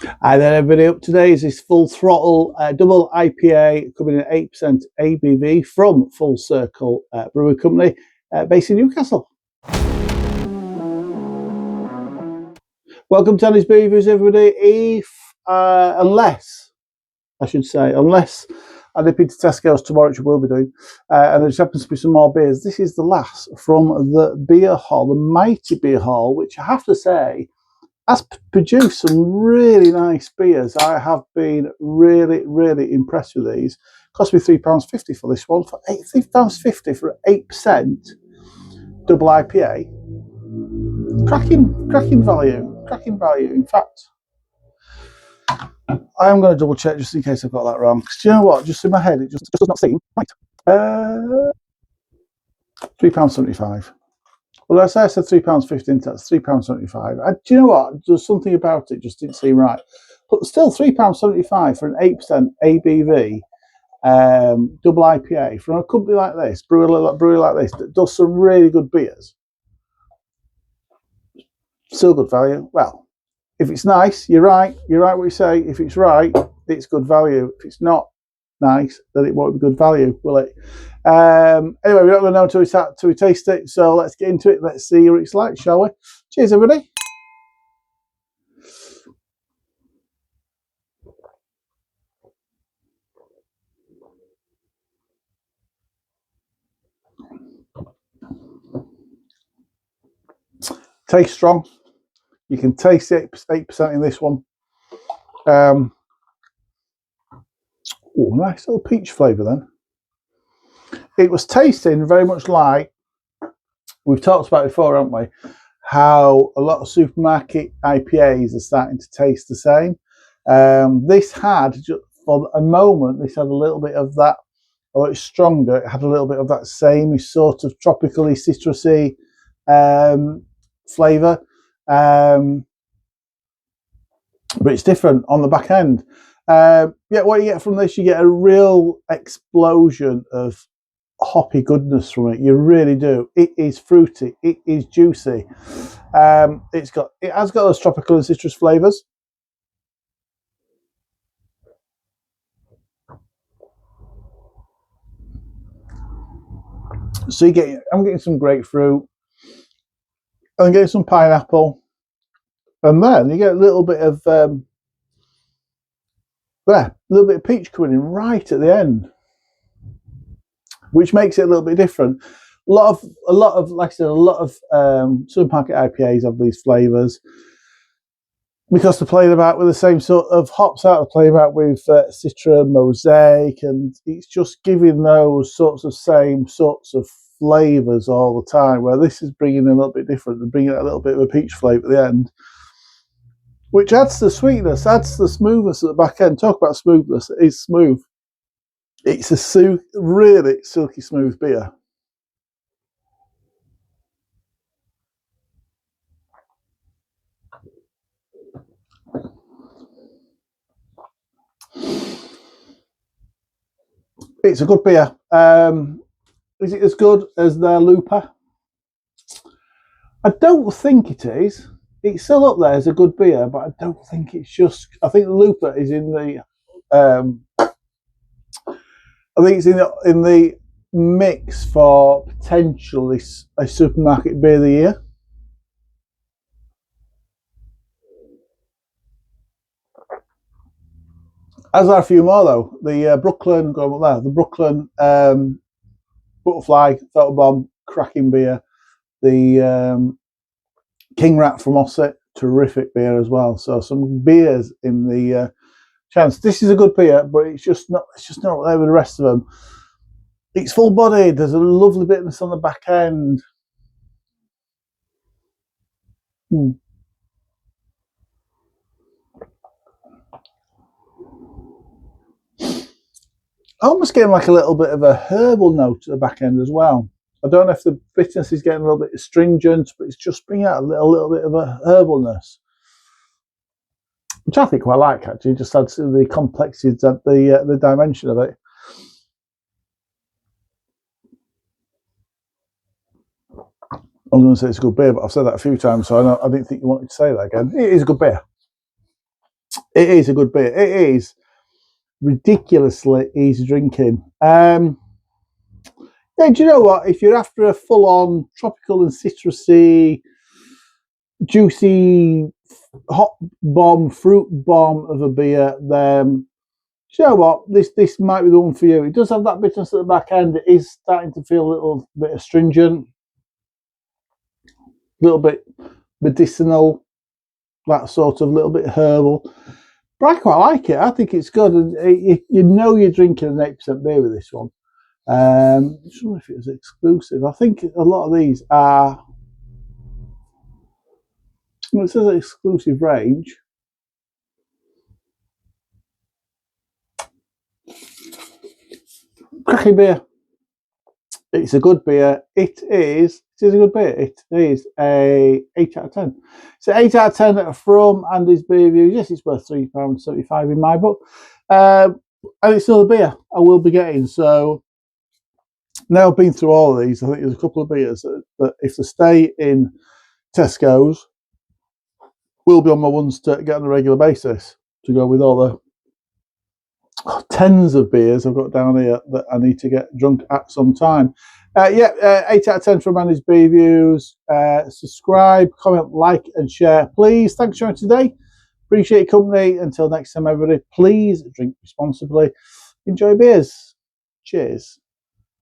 And then everybody, up today is this full throttle double IPA coming in at 8% ABV from Full Circle Brewer Company based in Newcastle. Welcome to Annie's Beer Reviews, everybody. Unless I nip into Tesco's tomorrow, which we will be doing, and there just happens to be some more beers. This is the last from the beer hall, the Mighty Beer Hall, which I have to say has produced some really nice beers. I have been really impressed with these. Cost me £3.50 for this one, for £3.50 for 8% double IPA. Cracking value. In fact, I am going to double check just in case I've got that wrong. Because you know what? Just in my head, it just does not seem right. £3.75. Well, I said £3.50, that's £3.75. Do you know what? There's something about it just didn't seem right. But still, £3.75 for an 8% ABV double IPA from a company like this, brewery like this, that does some really good beers. Still good value. Well, if it's nice, you're right what you say. If it's right, it's good value. If it's not nice, then it won't be good value, will it? Anyway, we're not going to know until we taste it, so let's get into it. Let's see what it's like, shall we? Cheers, everybody. Tastes strong. You can taste it, 8% in this one. Oh, nice little peach flavour then. It was tasting very much like, we've talked about before, haven't we, how a lot of supermarket IPAs are starting to taste the same. This had, for a moment, this had a little bit of that, although it's stronger, it had a little bit of that same sort of tropically citrusy flavour. But it's different on the back end. Yeah, what you get from this, you get a real explosion of hoppy goodness from it. You really do. It is fruity. It is juicy. It has got those tropical and citrus flavours. So I'm getting some grapefruit. I'm getting some pineapple, and then you get a little bit of peach coming in right at the end, which makes it a little bit different. A lot of, like I said, a lot of supermarket IPAs have these flavours because they're playing about with the same sort of hops out. They're playing about with Citra, Mosaic, and it's just giving those same sorts of flavours all the time. Where this is bringing a little bit different and bringing a little bit of a peach flavour at the end, which adds the sweetness, adds the smoothness at the back end. Talk about smoothness; it is smooth. It's a really silky smooth beer. It's a good beer. Is it as good as their Looper? I don't think it is. It's still up there as a good beer, but I don't think it's just. I think the Looper is in the. I think it's in the mix for potentially a supermarket beer of the year. As are a few more though. The Brooklyn, going up there. The Brooklyn Butterfly Photobomb, cracking beer. The King Rat from Ossett, terrific beer as well. So some beers in the chance. This is a good beer, but it's just not there with the rest of them. It's full bodied. There's a lovely bitterness on the back end. I almost getting like a little bit of a herbal note at the back end as well. I don't know if the bitterness is getting a little bit astringent, but it's just bringing out a little bit of a herbalness, which I think quite like actually. Just adds to the complexity, the dimension of it. I was going to say it's a good beer, but I've said that a few times, so I didn't think you wanted to say that again. It is a good beer. It is a good beer. It is ridiculously easy drinking. Yeah, do you know what? If you're after a full-on tropical and citrusy, juicy, hot bomb, fruit bomb of a beer, then do you know what? This might be the one for you. It does have that bitterness at the back end. It is starting to feel a little bit astringent, a little bit medicinal, that sort of little bit herbal. But I quite like it. I think it's good. And you know you're drinking an 8% beer with this one. I just wonder if it was exclusive. I think a lot of these are. Well, it says exclusive range. Cracking beer. It's a good beer. It is a good beer. It is a 8 out of 10. So 8 out of 10 from Andy's Beer Reviews. Yes, it's worth £3.75 in my book. And it's another beer I will be getting. So now I've been through all of these, I think there's a couple of beers that if they stay in Tesco's, will be on my ones to get on a regular basis to go with all the tens of beers I've got down here that I need to get drunk at some time. 8 out of 10 from Andy's Beer Reviews. Subscribe, comment, like, and share, please. Thanks for joining today. Appreciate your company. Until next time, everybody, please drink responsibly. Enjoy beers. Cheers.